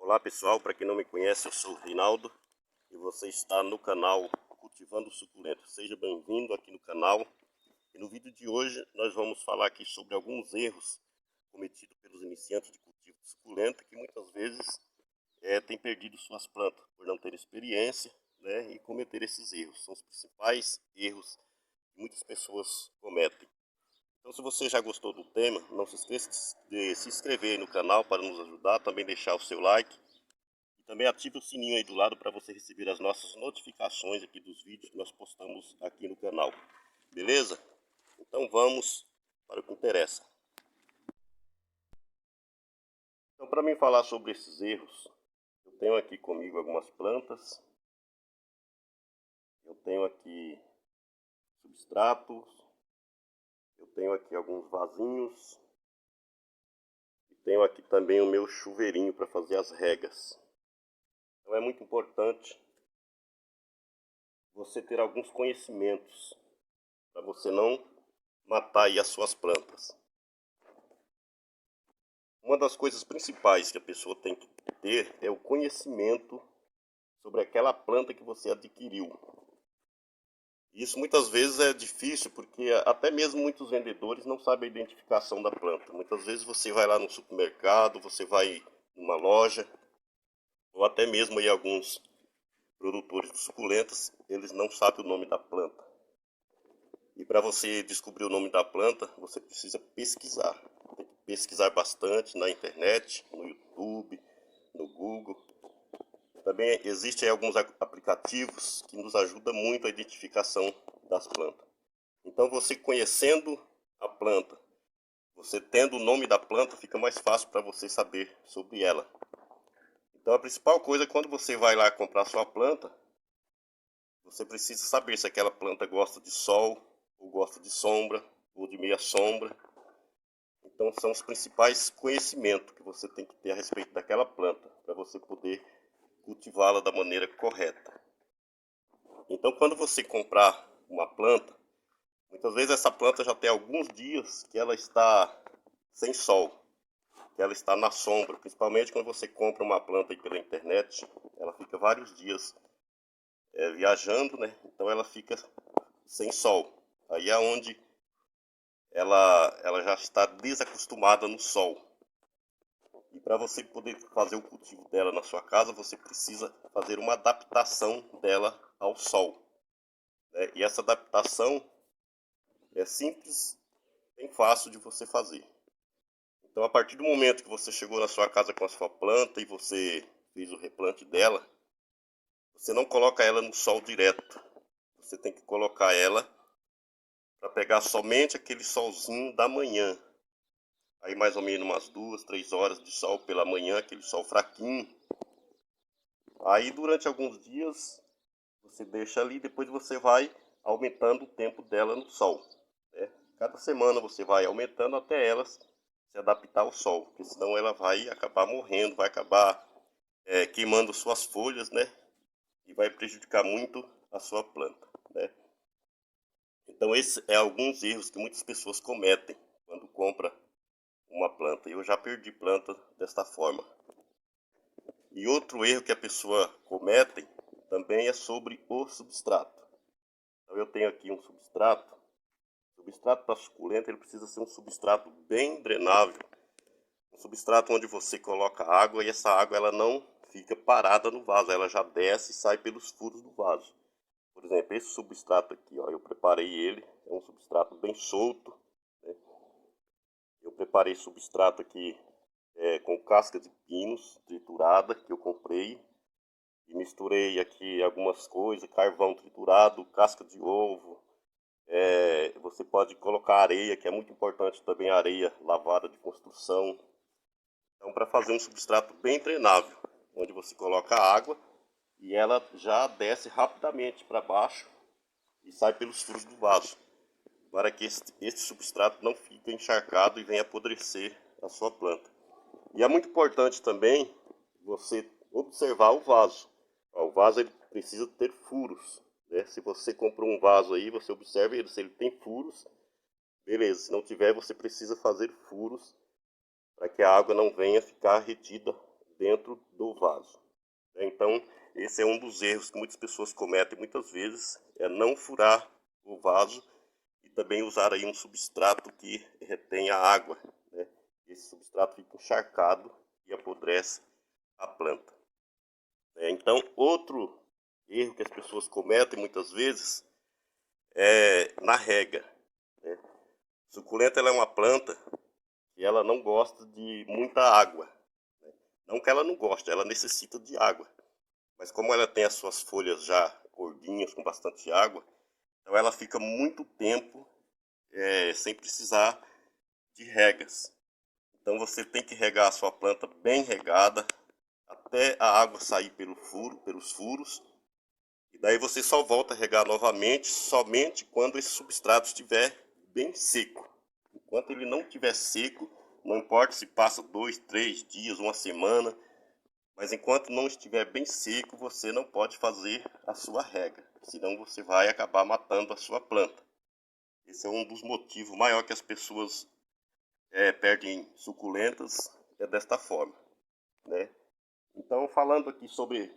Olá pessoal, para quem não me conhece, eu sou o Reinaldo e você está no canal Cultivando Suculento. Seja bem-vindo aqui no canal. E no vídeo de hoje nós vamos falar aqui sobre alguns erros cometidos pelos iniciantes de cultivo de suculenta que muitas vezes têm perdido suas plantas por não ter experiência, né, e cometer esses erros. São os principais erros que muitas pessoas cometem. Então, se você já gostou do tema, não se esqueça de se inscrever aí no canal para nos ajudar, também deixar o seu like e também ative o sininho aí do lado para você receber as nossas notificações aqui dos vídeos que nós postamos aqui no canal. Beleza? Então vamos para o que interessa. Então, para mim falar sobre esses erros, eu tenho aqui comigo algumas plantas. Eu tenho aqui substratos. Eu tenho aqui alguns vasinhos. E tenho aqui também o meu chuveirinho para fazer as regas. Então é muito importante você ter alguns conhecimentos para você não matar aí as suas plantas. Uma das coisas principais que a pessoa tem que ter é o conhecimento sobre aquela planta que você adquiriu. Isso muitas vezes é difícil porque até mesmo muitos vendedores não sabem a identificação da planta. Muitas vezes você vai lá no supermercado, você vai numa loja, ou até mesmo aí alguns produtores de suculentas, eles não sabem o nome da planta. E para você descobrir o nome da planta, você precisa pesquisar. Tem que pesquisar bastante na internet, no YouTube, no Google. Também existem alguns aplicativos que nos ajudam muito a identificação das plantas. Então você conhecendo a planta, você tendo o nome da planta, fica mais fácil para você saber sobre ela. Então a principal coisa é quando você vai lá comprar sua planta, você precisa saber se aquela planta gosta de sol, ou gosta de sombra, ou de meia sombra. Então são os principais conhecimentos que você tem que ter a respeito daquela planta, para você poder cultivá-la da maneira correta. Então quando você comprar uma planta, muitas vezes essa planta já tem alguns dias que ela está sem sol, que ela está na sombra. Principalmente quando você compra uma planta aí pela internet, ela fica vários dias viajando, né? Então ela fica sem sol. Aí é onde ela já está desacostumada no sol. E para você poder fazer o cultivo dela na sua casa, você precisa fazer uma adaptação dela ao sol, né? E essa adaptação é simples, bem fácil de você fazer. Então, a partir do momento que você chegou na sua casa com a sua planta e você fez o replante dela, você não coloca ela no sol direto. Você tem que colocar ela para pegar somente aquele solzinho da manhã. Aí mais ou menos umas 2, 3 horas de sol pela manhã, aquele sol fraquinho. Aí durante alguns dias você deixa ali, depois você vai aumentando o tempo dela no sol, né? Cada semana você vai aumentando até ela se adaptar ao sol, porque senão ela vai acabar morrendo, vai acabar queimando suas folhas, né? E vai prejudicar muito a sua planta, né? Então esses é alguns erros que muitas pessoas cometem quando compra uma planta. Eu já perdi planta desta forma. E outro erro que a pessoa comete também é sobre o substrato. Então eu tenho aqui um substrato. O substrato para suculenta ele precisa ser um substrato bem drenável. Um substrato onde você coloca água e essa água ela não fica parada no vaso. Ela já desce e sai pelos furos do vaso. Por exemplo, esse substrato aqui, ó, eu preparei ele. É um substrato bem solto, né? Eu preparei substrato aqui com casca de pinos triturada que eu comprei. E misturei aqui algumas coisas, carvão triturado, casca de ovo. Você pode colocar areia, que é muito importante também, areia lavada de construção. Então, para fazer um substrato bem drenável, onde você coloca água e ela já desce rapidamente para baixo e sai pelos furos do vaso, para que este substrato não fique encharcado e venha apodrecer a sua planta. E é muito importante também você observar o vaso. O vaso ele precisa ter furos, né? Se você comprou um vaso aí, você observa ele, se ele tem furos, beleza. Se não tiver, você precisa fazer furos para que a água não venha ficar retida dentro do vaso. Então, esse é um dos erros que muitas pessoas cometem muitas vezes, é não furar o vaso e também usar aí um substrato que retenha água, né? Esse substrato fica encharcado e apodrece a planta. Então, outro erro que as pessoas cometem muitas vezes é na rega, né? Suculenta ela é uma planta que ela não gosta de muita água. Não que ela não goste, ela necessita de água. Mas como ela tem as suas folhas já gordinhas, com bastante água, então ela fica muito tempo sem precisar de regas. Então você tem que regar a sua planta bem regada, até a água sair pelos furos. E daí você só volta a regar novamente, somente quando esse substrato estiver bem seco. Enquanto ele não estiver seco, não importa se passa 2, 3 dias, uma semana, mas enquanto não estiver bem seco, você não pode fazer a sua rega, senão você vai acabar matando a sua planta. Esse é um dos motivos maior que as pessoas perdem suculentas, é desta forma, né? Então, falando aqui sobre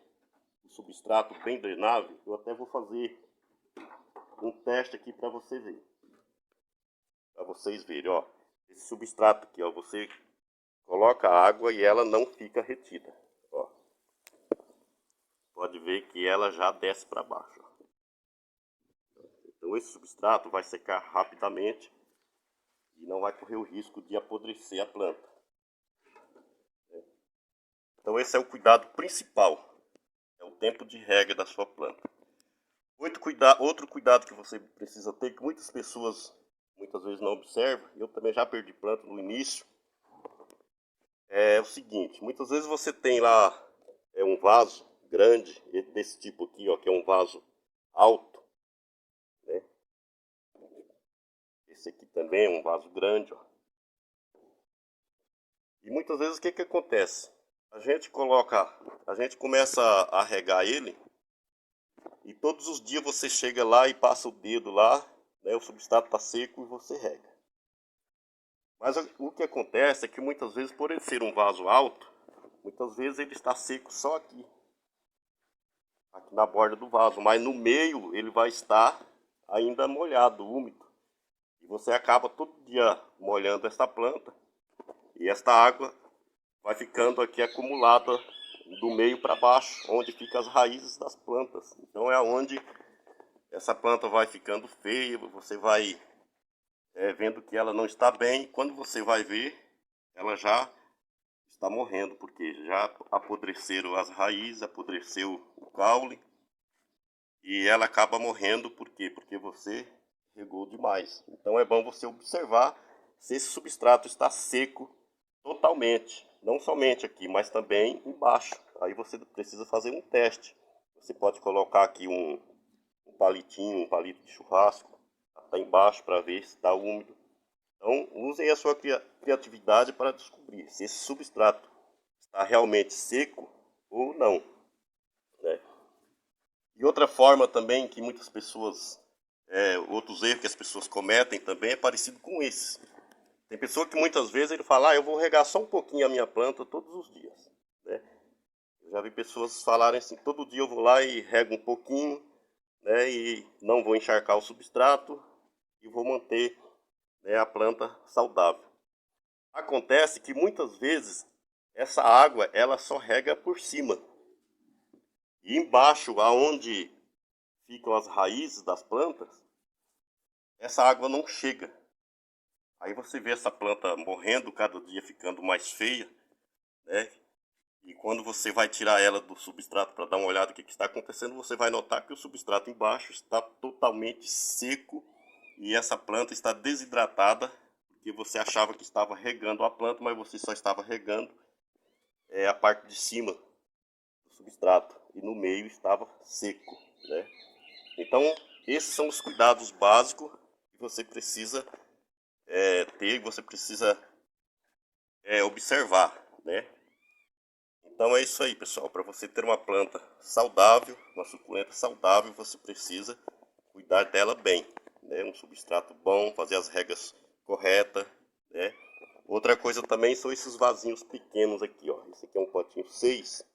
o substrato bem drenável, eu até vou fazer um teste aqui para você ver. Para vocês verem, ó. Esse substrato aqui, ó, você coloca a água e ela não fica retida, ó. Pode ver que ela já desce para baixo, ó. Então esse substrato vai secar rapidamente e não vai correr o risco de apodrecer a planta. Então esse é o cuidado principal, é o tempo de rega da sua planta. Outro cuidado que você precisa ter, que muitas pessoas muitas vezes não observam, eu também já perdi planta no início, é o seguinte: muitas vezes você tem lá um vaso grande, desse tipo aqui, ó, que é um vaso alto, né? Esse aqui também é um vaso grande, ó. E muitas vezes o que acontece? A gente começa a regar ele e todos os dias você chega lá e passa o dedo lá, né? O substrato está seco e você rega. Mas o que acontece é que muitas vezes, por ele ser um vaso alto, muitas vezes ele está seco só aqui na borda do vaso, mas no meio ele vai estar ainda molhado, úmido. E você acaba todo dia molhando esta planta e esta água vai ficando aqui acumulada do meio para baixo, onde ficam as raízes das plantas. Então é onde essa planta vai ficando feia, você vai vendo que ela não está bem. Quando você vai ver, ela já está morrendo, porque já apodreceram as raízes, apodreceu o caule, e ela acaba morrendo. Por quê? Porque você regou demais. Então é bom você observar se esse substrato está seco totalmente, não somente aqui, mas também embaixo. Aí você precisa fazer um teste. Você pode colocar aqui um palitinho, um palito de churrasco, até embaixo para ver se está úmido. Então usem a sua criatividade para descobrir se esse substrato está realmente seco ou não, né? E outra forma também que muitas pessoas, outros erros que as pessoas cometem também é parecido com esse. Tem pessoa que muitas vezes ele fala, eu vou regar só um pouquinho a minha planta todos os dias, né? Eu já vi pessoas falarem assim, todo dia eu vou lá e rego um pouquinho, né, e não vou encharcar o substrato e vou manter, né, a planta saudável. Acontece que muitas vezes essa água ela só rega por cima. E embaixo, aonde ficam as raízes das plantas, essa água não chega. Aí você vê essa planta morrendo, cada dia ficando mais feia, né? E quando você vai tirar ela do substrato para dar uma olhada no que está acontecendo, você vai notar que o substrato embaixo está totalmente seco e essa planta está desidratada, porque você achava que estava regando a planta, mas você só estava regando a parte de cima do substrato e no meio estava seco, né? Então, esses são os cuidados básicos que você precisa ter, você precisa observar, né? Então é isso aí, pessoal. Para você ter uma planta saudável, uma suculenta saudável, você precisa cuidar dela bem, né? Um substrato bom, fazer as regas corretas, né? Outra coisa também são esses vasinhos pequenos aqui, ó. Esse aqui é um potinho 6.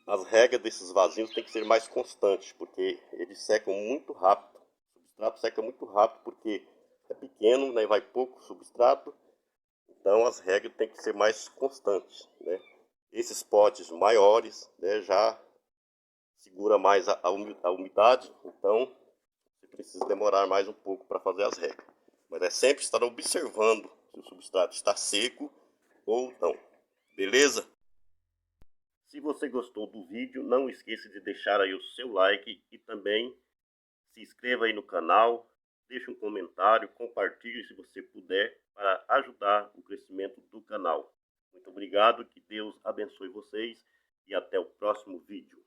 As regas desses vasinhos tem que ser mais constantes, porque eles secam muito rápido. O substrato seca muito rápido porque é pequeno, né? Vai pouco substrato. Então as regras têm que ser mais constantes, né? Esses potes maiores, né, já segura mais a umidade, então você precisa demorar mais um pouco para fazer as regras. Mas é sempre estar observando se o substrato está seco ou não. Beleza? Se você gostou do vídeo, não esqueça de deixar aí o seu like e também se inscreva aí no canal, deixe um comentário, compartilhe se você puder para ajudar o crescimento do canal. Muito obrigado, que Deus abençoe vocês e até o próximo vídeo.